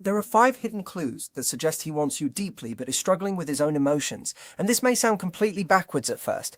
There are 5 hidden clues that suggest he wants you deeply but is struggling with his own emotions, and this may sound completely backwards at first.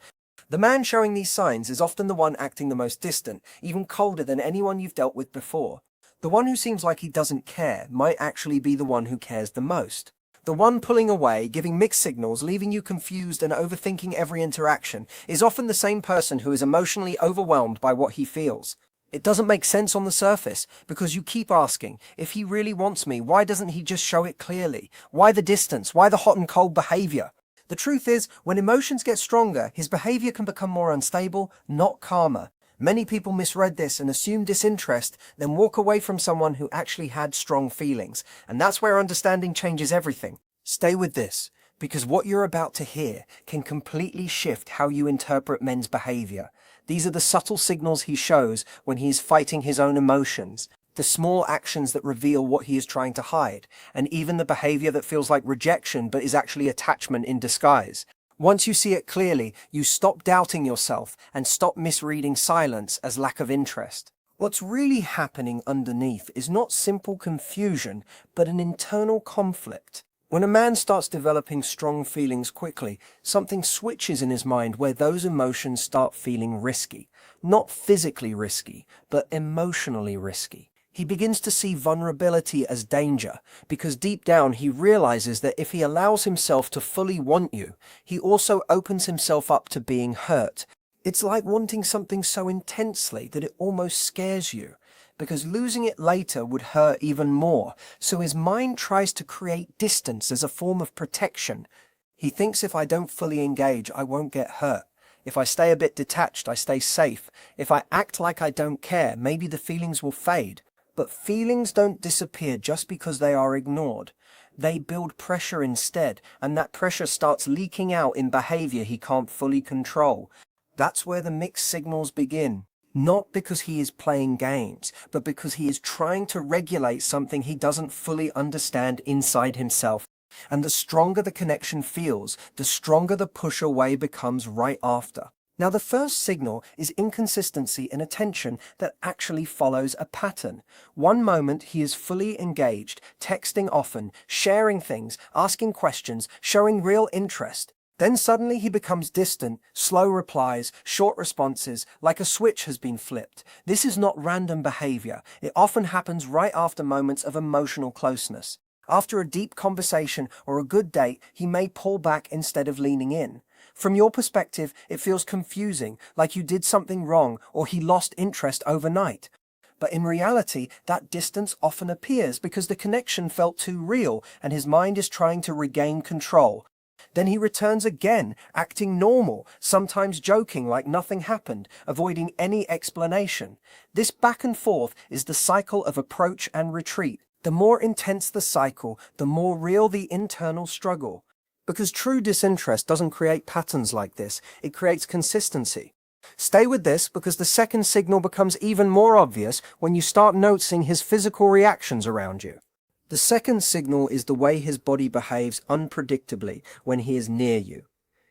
The man showing these signs is often the one acting the most distant, even colder than anyone you've dealt with before. The one who seems like he doesn't care might actually be the one who cares the most. The one pulling away, giving mixed signals, leaving you confused and overthinking every interaction, is often the same person who is emotionally overwhelmed by what he feels. It doesn't make sense on the surface, because you keep asking, if he really wants me, why doesn't he just show it clearly? Why the distance? Why the hot and cold behavior? The truth is, when emotions get stronger, his behavior can become more unstable, not calmer. Many people misread this and assume disinterest, then walk away from someone who actually had strong feelings. And that's where understanding changes everything. Stay with this, because what you're about to hear can completely shift how you interpret men's behavior. These are the subtle signals he shows when he is fighting his own emotions, the small actions that reveal what he is trying to hide, and even the behavior that feels like rejection but is actually attachment in disguise. Once you see it clearly, you stop doubting yourself and stop misreading silence as lack of interest. What's really happening underneath is not simple confusion, but an internal conflict. When a man starts developing strong feelings quickly, something switches in his mind where those emotions start feeling risky. Not physically risky, but emotionally risky. He begins to see vulnerability as danger, because deep down he realizes that if he allows himself to fully want you, he also opens himself up to being hurt. It's like wanting something so intensely that it almost scares you, because losing it later would hurt even more, so his mind tries to create distance as a form of protection. He thinks if I don't fully engage, I won't get hurt. If I stay a bit detached, I stay safe. If I act like I don't care, maybe the feelings will fade. But feelings don't disappear just because they are ignored. They build pressure instead, and that pressure starts leaking out in behavior he can't fully control. That's where the mixed signals begin. Not because he is playing games, but because he is trying to regulate something he doesn't fully understand inside himself. And the stronger the connection feels, the stronger the push away becomes right after. Now, the first signal is inconsistency in attention that actually follows a pattern. One moment he is fully engaged, texting often, sharing things, asking questions, showing real interest. Then suddenly he becomes distant, slow replies, short responses, like a switch has been flipped. This is not random behavior. It often happens right after moments of emotional closeness. After a deep conversation or a good date, he may pull back instead of leaning in. From your perspective, it feels confusing, like you did something wrong or he lost interest overnight. But in reality, that distance often appears because the connection felt too real and his mind is trying to regain control. Then he returns again, acting normal, sometimes joking like nothing happened, avoiding any explanation. This back and forth is the cycle of approach and retreat. The more intense the cycle, the more real the internal struggle. Because true disinterest doesn't create patterns like this, it creates consistency. Stay with this because the second signal becomes even more obvious when you start noticing his physical reactions around you. The second signal is the way his body behaves unpredictably when he is near you.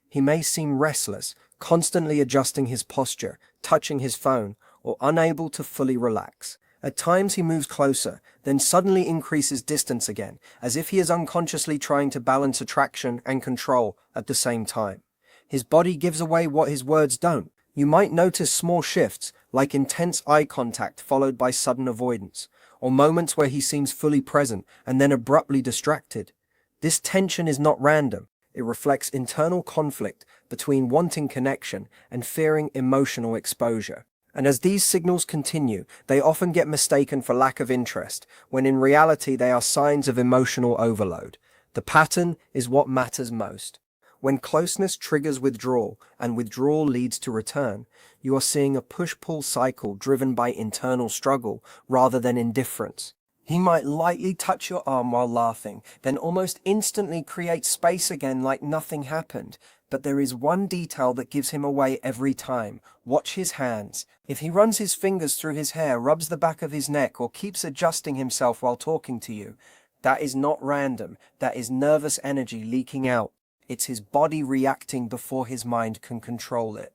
He may seem restless, constantly adjusting his posture, touching his phone, or unable to fully relax. At times he moves closer, then suddenly increases distance again, as if he is unconsciously trying to balance attraction and control at the same time. His body gives away what his words don't. You might notice small shifts, like intense eye contact followed by sudden avoidance, or moments where he seems fully present and then abruptly distracted. This tension is not random. It reflects internal conflict between wanting connection and fearing emotional exposure. And as these signals continue, they often get mistaken for lack of interest, when in reality they are signs of emotional overload. The pattern is what matters most. When closeness triggers withdrawal, and withdrawal leads to return, you are seeing a push-pull cycle driven by internal struggle rather than indifference. He might lightly touch your arm while laughing, then almost instantly create space again like nothing happened. But there is one detail that gives him away every time. Watch his hands. If he runs his fingers through his hair, rubs the back of his neck, or keeps adjusting himself while talking to you, that is not random. That is nervous energy leaking out. It's his body reacting before his mind can control it.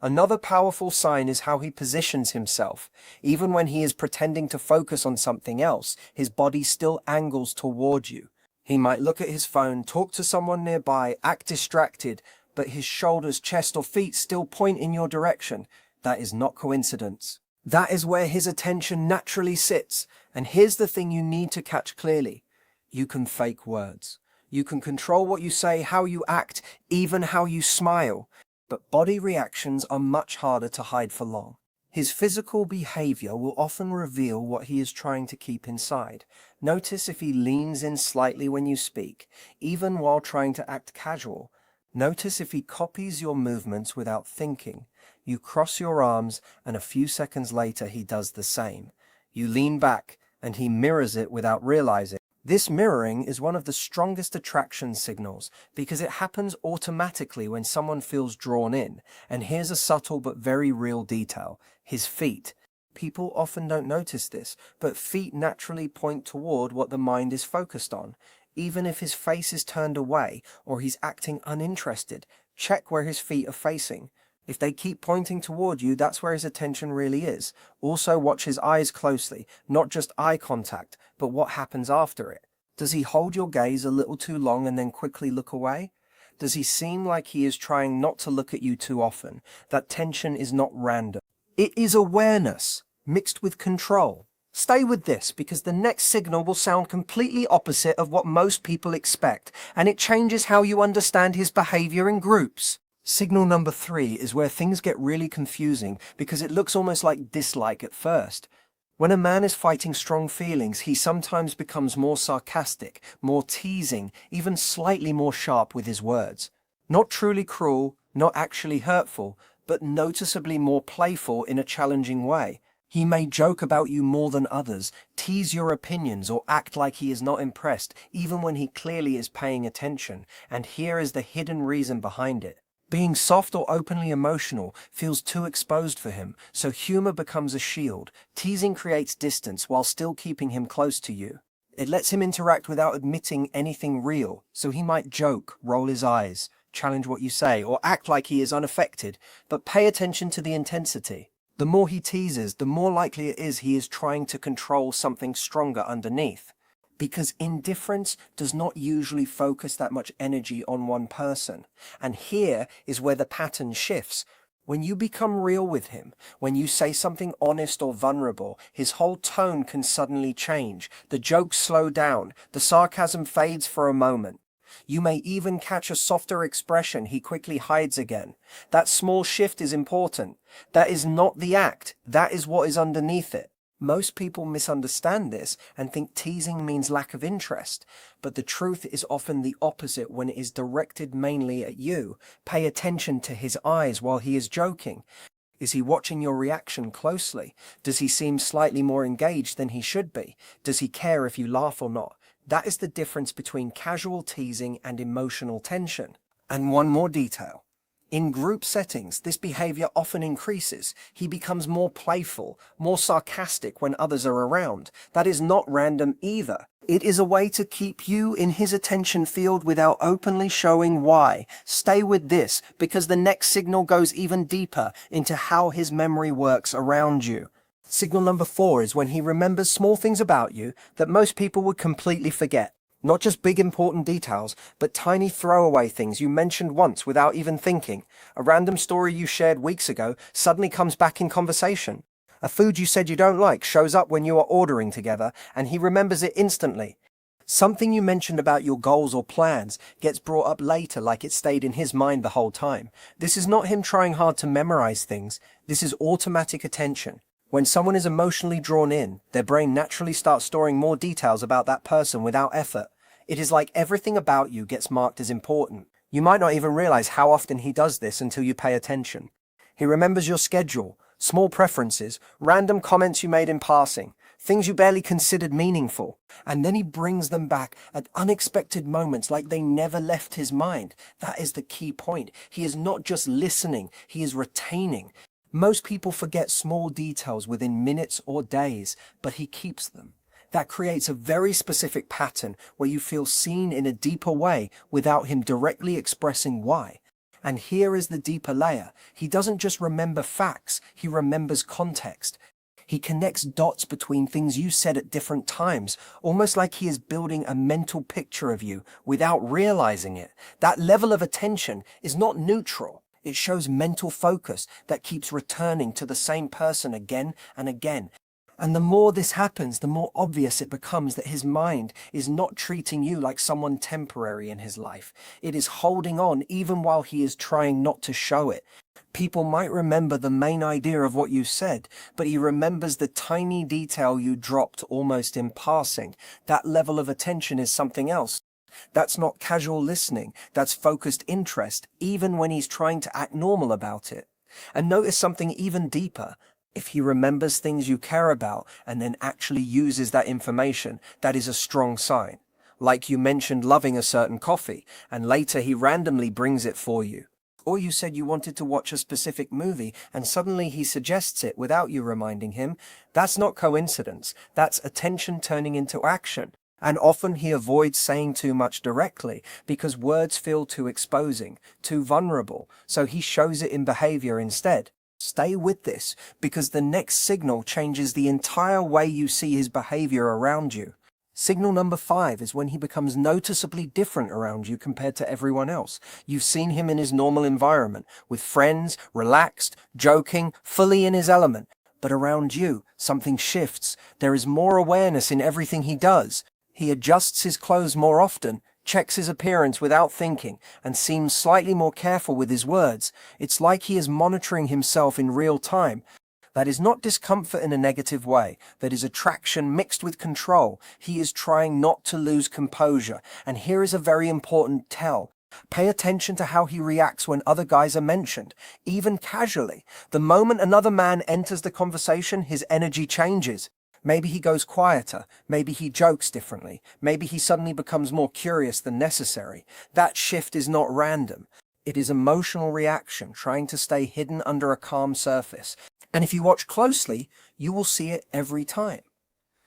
Another powerful sign is how he positions himself. Even when he is pretending to focus on something else, his body still angles toward you. He might look at his phone, talk to someone nearby, act distracted, but his shoulders, chest, or feet still point in your direction. That is not coincidence. That is where his attention naturally sits. And here's the thing you need to catch clearly. You can fake words. You can control what you say, how you act, even how you smile. But body reactions are much harder to hide for long. His physical behavior will often reveal what he is trying to keep inside. Notice if he leans in slightly when you speak, even while trying to act casual. Notice if he copies your movements without thinking. You cross your arms, and a few seconds later he does the same. You lean back, and he mirrors it without realizing. This mirroring is one of the strongest attraction signals because it happens automatically when someone feels drawn in. And here's a subtle but very real detail: his feet. People often don't notice this, but feet naturally point toward what the mind is focused on. Even if his face is turned away or he's acting uninterested, check where his feet are facing. If they keep pointing toward you, that's where his attention really is. Also watch his eyes closely, not just eye contact, but what happens after it. Does he hold your gaze a little too long and then quickly look away? Does he seem like he is trying not to look at you too often? That tension is not random. It is awareness, mixed with control. Stay with this because the next signal will sound completely opposite of what most people expect, and it changes how you understand his behavior in groups. Signal number 3 is where things get really confusing because it looks almost like dislike at first. When a man is fighting strong feelings, he sometimes becomes more sarcastic, more teasing, even slightly more sharp with his words. Not truly cruel, not actually hurtful, but noticeably more playful in a challenging way. He may joke about you more than others, tease your opinions, or act like he is not impressed, even when he clearly is paying attention. And here is the hidden reason behind it. Being soft or openly emotional feels too exposed for him, so humor becomes a shield. Teasing creates distance while still keeping him close to you. It lets him interact without admitting anything real, so he might joke, roll his eyes, challenge what you say, or act like he is unaffected, but pay attention to the intensity. The more he teases, the more likely it is he is trying to control something stronger underneath. Because indifference does not usually focus that much energy on one person. And here is where the pattern shifts. When you become real with him, when you say something honest or vulnerable, his whole tone can suddenly change. The jokes slow down, the sarcasm fades for a moment. You may even catch a softer expression he quickly hides again. That small shift is important. That is not the act, that is what is underneath it. Most people misunderstand this and think teasing means lack of interest, but the truth is often the opposite when it is directed mainly at you. Pay attention to his eyes while he is joking. Is he watching your reaction closely? Does he seem slightly more engaged than he should be? Does he care if you laugh or not? That is the difference between casual teasing and emotional tension. And one more detail. In group settings, this behavior often increases. He becomes more playful, more sarcastic when others are around. That is not random either. It is a way to keep you in his attention field without openly showing why. Stay with this, because the next signal goes even deeper into how his memory works around you. Signal number 4 is when he remembers small things about you that most people would completely forget. Not just big important details, but tiny throwaway things you mentioned once without even thinking. A random story you shared weeks ago suddenly comes back in conversation. A food you said you don't like shows up when you are ordering together, and he remembers it instantly. Something you mentioned about your goals or plans gets brought up later like it stayed in his mind the whole time. This is not him trying hard to memorize things. This is automatic attention. When someone is emotionally drawn in, their brain naturally starts storing more details about that person without effort. It is like everything about you gets marked as important. You might not even realize how often he does this until you pay attention. He remembers your schedule, small preferences, random comments you made in passing, things you barely considered meaningful, and then he brings them back at unexpected moments like they never left his mind. That is the key point. He is not just listening, he is retaining. Most people forget small details within minutes or days, but he keeps them. That creates a very specific pattern where you feel seen in a deeper way without him directly expressing why. And here is the deeper layer. He doesn't just remember facts, he remembers context. He connects dots between things you said at different times, almost like he is building a mental picture of you without realizing it. That level of attention is not neutral. It shows mental focus that keeps returning to the same person again and again. And the more this happens, the more obvious it becomes that his mind is not treating you like someone temporary in his life. It is holding on even while he is trying not to show it. People might remember the main idea of what you said, but he remembers the tiny detail you dropped almost in passing. That level of attention is something else. That's not casual listening, that's focused interest, even when he's trying to act normal about it. And notice something even deeper. If he remembers things you care about and then actually uses that information, that is a strong sign. Like you mentioned loving a certain coffee, and later he randomly brings it for you. Or you said you wanted to watch a specific movie, and suddenly he suggests it without you reminding him. That's not coincidence. That's attention turning into action. And often he avoids saying too much directly because words feel too exposing, too vulnerable, so he shows it in behavior instead. Stay with this, because the next signal changes the entire way you see his behavior around you. Signal number 5 is when he becomes noticeably different around you compared to everyone else. You've seen him in his normal environment, with friends, relaxed, joking, fully in his element. But around you, something shifts. There is more awareness in everything he does. He adjusts his clothes more often, checks his appearance without thinking, and seems slightly more careful with his words. It's like he is monitoring himself in real time. That is not discomfort in a negative way. That is attraction mixed with control. He is trying not to lose composure. And here is a very important tell. Pay attention to how he reacts when other guys are mentioned, even casually. The moment another man enters the conversation, his energy changes. Maybe he goes quieter, maybe he jokes differently, maybe he suddenly becomes more curious than necessary. That shift is not random. It is emotional reaction trying to stay hidden under a calm surface. And if you watch closely, you will see it every time.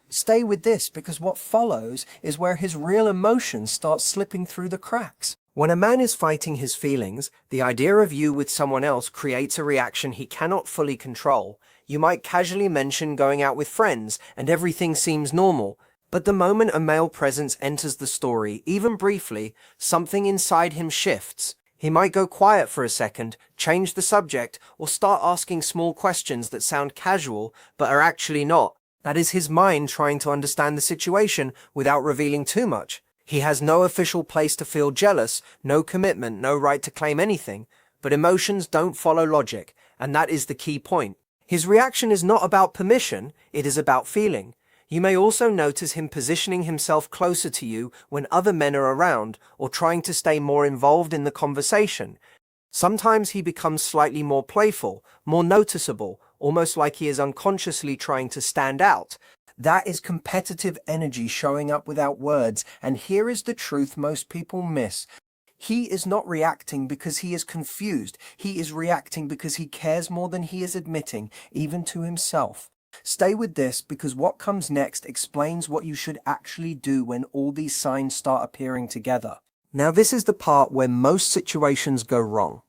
Stay with this, because what follows is where his real emotions start slipping through the cracks. When a man is fighting his feelings, the idea of you with someone else creates a reaction he cannot fully control. You might casually mention going out with friends, and everything seems normal. But the moment a male presence enters the story, even briefly, something inside him shifts. He might go quiet for a second, change the subject, or start asking small questions that sound casual, but are actually not. That is his mind trying to understand the situation without revealing too much. He has no official place to feel jealous, no commitment, no right to claim anything. But emotions don't follow logic, and that is the key point. His reaction is not about permission, it is about feeling. You may also notice him positioning himself closer to you when other men are around, or trying to stay more involved in the conversation. Sometimes he becomes slightly more playful, more noticeable, almost like he is unconsciously trying to stand out. That is competitive energy showing up without words, and here is the truth most people miss. He is not reacting because he is confused. He is reacting because he cares more than he is admitting, even to himself. Stay with this, because what comes next explains what you should actually do when all these signs start appearing together. Now, this is the part where most situations go wrong.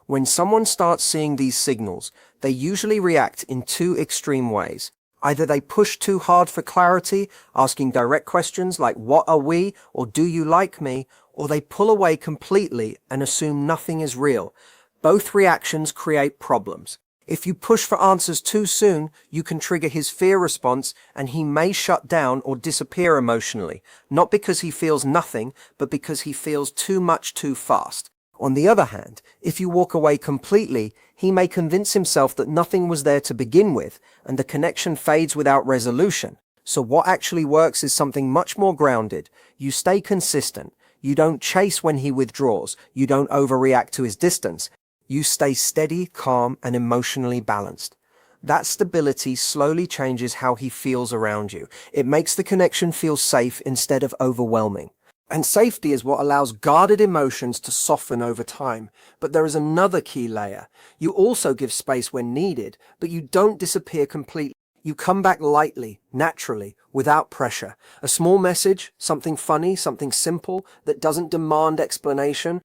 When someone starts seeing these signals, they usually react in two extreme ways. Either they push too hard for clarity, asking direct questions like "what are we?" or "do you like me?" or they pull away completely and assume nothing is real. Both reactions create problems. If you push for answers too soon, you can trigger his fear response, and he may shut down or disappear emotionally, not because he feels nothing, but because he feels too much too fast. On the other hand, if you walk away completely, he may convince himself that nothing was there to begin with, and the connection fades without resolution. So what actually works is something much more grounded. You stay consistent. You don't chase when he withdraws. You don't overreact to his distance. You stay steady, calm, and emotionally balanced. That stability slowly changes how he feels around you. It makes the connection feel safe instead of overwhelming. And safety is what allows guarded emotions to soften over time. But there is another key layer. You also give space when needed, but you don't disappear completely. You come back lightly, naturally, without pressure. A small message, something funny, something simple, that doesn't demand explanation.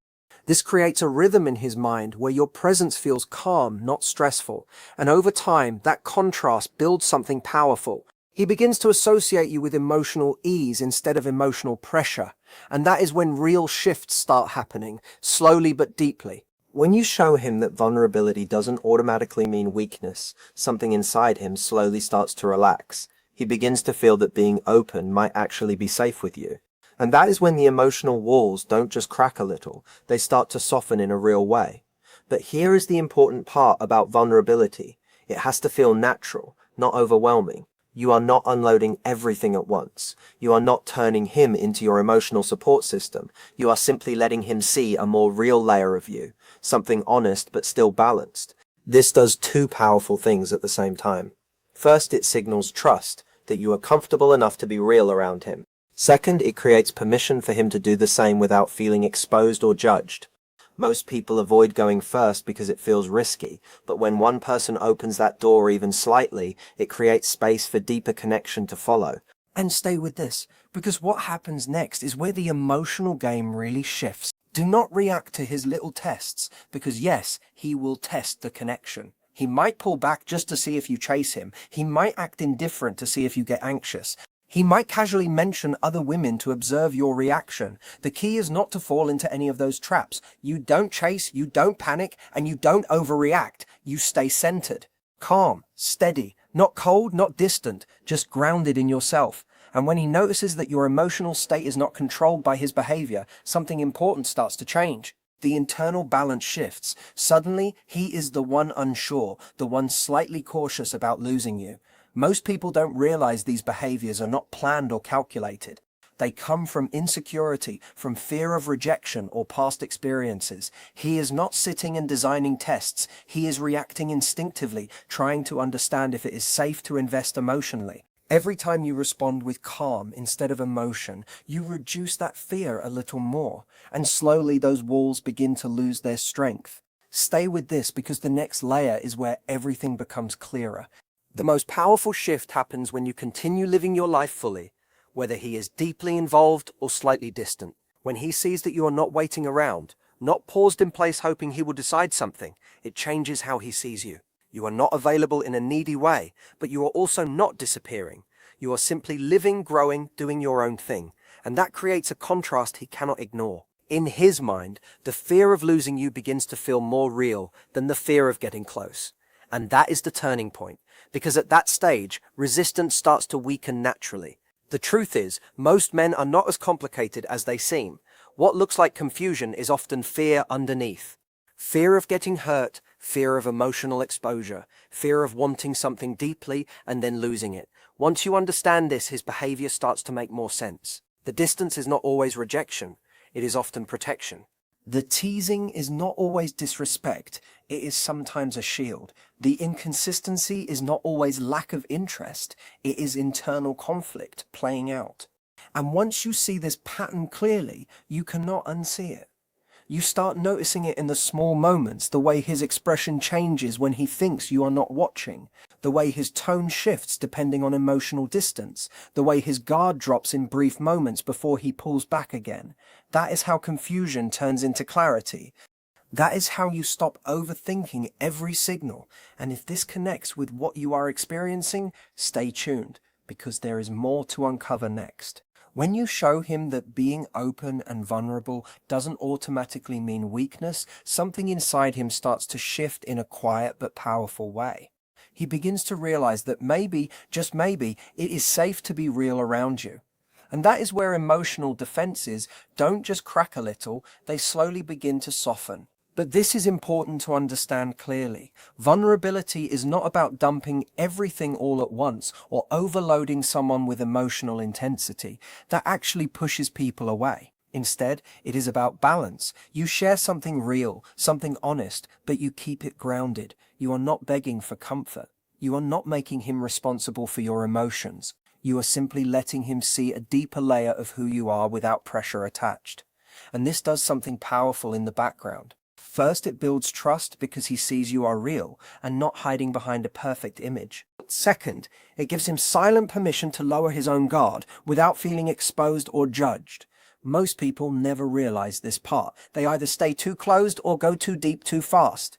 This creates a rhythm in his mind where your presence feels calm, not stressful, and over time, that contrast builds something powerful. He begins to associate you with emotional ease instead of emotional pressure, and that is when real shifts start happening, slowly but deeply. When you show him that vulnerability doesn't automatically mean weakness, something inside him slowly starts to relax. He begins to feel that being open might actually be safe with you. And that is when the emotional walls don't just crack a little, they start to soften in a real way. But here is the important part about vulnerability. It has to feel natural, not overwhelming. You are not unloading everything at once. You are not turning him into your emotional support system. You are simply letting him see a more real layer of you, something honest but still balanced. This does two powerful things at the same time. First, it signals trust, that you are comfortable enough to be real around him. Second, it creates permission for him to do the same without feeling exposed or judged. Most people avoid going first because it feels risky, but when one person opens that door even slightly, it creates space for deeper connection to follow. And stay with this, because what happens next is where the emotional game really shifts. Do not react to his little tests, because yes, he will test the connection. He might pull back just to see if you chase him. He might act indifferent to see if you get anxious. He might casually mention other women to observe your reaction. The key is not to fall into any of those traps. You don't chase, you don't panic, and you don't overreact. You stay centered, calm, steady, not cold, not distant, just grounded in yourself. And when he notices that your emotional state is not controlled by his behavior, something important starts to change. The internal balance shifts. Suddenly, he is the one unsure, the one slightly cautious about losing you. Most people don't realize these behaviors are not planned or calculated. They come from insecurity, from fear of rejection or past experiences. He is not sitting and designing tests. He is reacting instinctively, trying to understand if it is safe to invest emotionally. Every time you respond with calm instead of emotion, you reduce that fear a little more, and slowly those walls begin to lose their strength. Stay with this because the next layer is where everything becomes clearer. The most powerful shift happens when you continue living your life fully, whether he is deeply involved or slightly distant. When he sees that you are not waiting around, not paused in place hoping he will decide something, it changes how he sees you. You are not available in a needy way, but you are also not disappearing. You are simply living, growing, doing your own thing, and that creates a contrast he cannot ignore. In his mind, the fear of losing you begins to feel more real than the fear of getting close. And that is the turning point, because at that stage, resistance starts to weaken naturally. The truth is, most men are not as complicated as they seem. What looks like confusion is often fear underneath. Fear of getting hurt, fear of emotional exposure, fear of wanting something deeply and then losing it. Once you understand this, his behavior starts to make more sense. The distance is not always rejection, it is often protection. The teasing is not always disrespect, it is sometimes a shield. The inconsistency is not always lack of interest, it is internal conflict playing out. And once you see this pattern clearly, you cannot unsee it. You start noticing it in the small moments, the way his expression changes when he thinks you are not watching, the way his tone shifts depending on emotional distance, the way his guard drops in brief moments before he pulls back again. That is how confusion turns into clarity. That is how you stop overthinking every signal. And if this connects with what you are experiencing, stay tuned, because there is more to uncover next. When you show him that being open and vulnerable doesn't automatically mean weakness, something inside him starts to shift in a quiet but powerful way. He begins to realize that maybe, just maybe, it is safe to be real around you. And that is where emotional defenses don't just crack a little, they slowly begin to soften. But this is important to understand clearly. Vulnerability is not about dumping everything all at once or overloading someone with emotional intensity. That actually pushes people away. Instead, it is about balance. You share something real, something honest, but you keep it grounded. You are not begging for comfort. You are not making him responsible for your emotions. You are simply letting him see a deeper layer of who you are without pressure attached. And this does something powerful in the background. First, it builds trust because he sees you are real and not hiding behind a perfect image. Second, it gives him silent permission to lower his own guard without feeling exposed or judged. Most people never realize this part. They either stay too closed or go too deep too fast.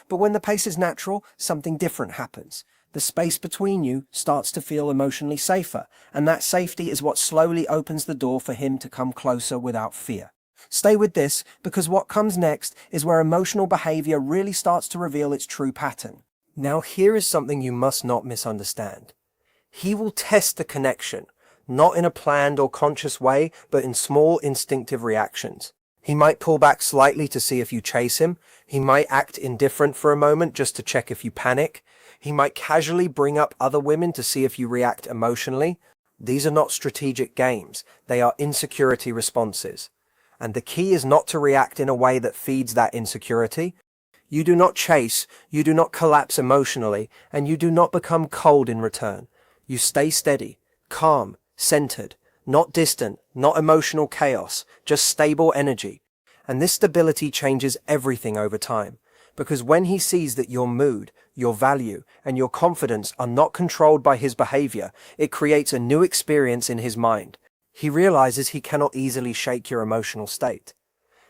But when the pace is natural, something different happens. The space between you starts to feel emotionally safer, and that safety is what slowly opens the door for him to come closer without fear. Stay with this, because what comes next is where emotional behavior really starts to reveal its true pattern. Now here is something you must not misunderstand. He will test the connection, not in a planned or conscious way, but in small instinctive reactions. He might pull back slightly to see if you chase him. He might act indifferent for a moment just to check if you panic. He might casually bring up other women to see if you react emotionally. These are not strategic games. They are insecurity responses. And the key is not to react in a way that feeds that insecurity. You do not chase, you do not collapse emotionally, and you do not become cold in return. You stay steady, calm, centered, not distant, not emotional chaos, just stable energy. And this stability changes everything over time. Because when he sees that your mood, your value, and your confidence are not controlled by his behavior, it creates a new experience in his mind. He realizes he cannot easily shake your emotional state.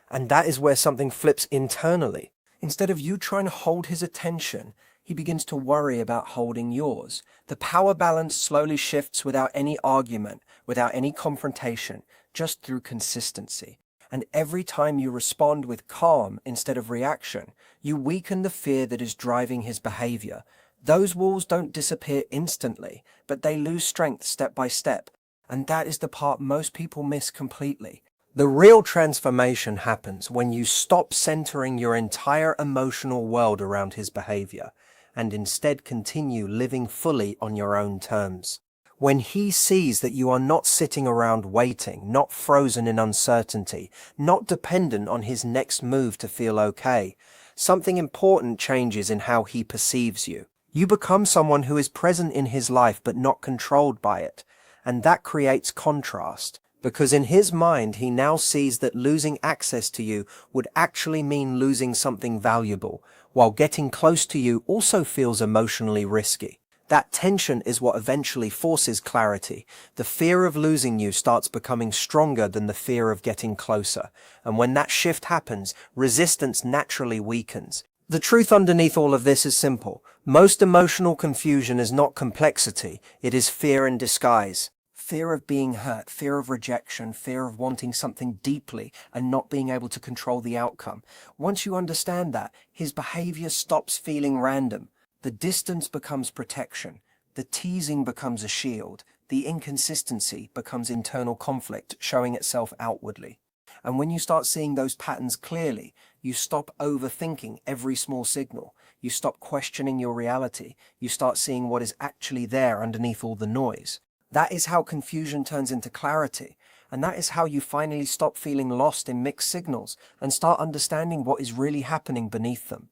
And that is where something flips internally. Instead of you trying to hold his attention, he begins to worry about holding yours. The power balance slowly shifts without any argument, without any confrontation, just through consistency. And every time you respond with calm instead of reaction, you weaken the fear that is driving his behavior. Those walls don't disappear instantly, but they lose strength step by step. And that is the part most people miss completely. The real transformation happens when you stop centering your entire emotional world around his behavior and instead continue living fully on your own terms. When he sees that you are not sitting around waiting, not frozen in uncertainty, not dependent on his next move to feel okay, something important changes in how he perceives you. You become someone who is present in his life but not controlled by it, and that creates contrast. Because in his mind, he now sees that losing access to you would actually mean losing something valuable, while getting close to you also feels emotionally risky. That tension is what eventually forces clarity. The fear of losing you starts becoming stronger than the fear of getting closer. And when that shift happens, resistance naturally weakens. The truth underneath all of this is simple. Most emotional confusion is not complexity, it is fear in disguise. Fear of being hurt, fear of rejection, fear of wanting something deeply and not being able to control the outcome. Once you understand that, his behavior stops feeling random. The distance becomes protection. The teasing becomes a shield. The inconsistency becomes internal conflict, showing itself outwardly. And when you start seeing those patterns clearly, you stop overthinking every small signal. You stop questioning your reality. You start seeing what is actually there underneath all the noise. That is how confusion turns into clarity, and that is how you finally stop feeling lost in mixed signals and start understanding what is really happening beneath them.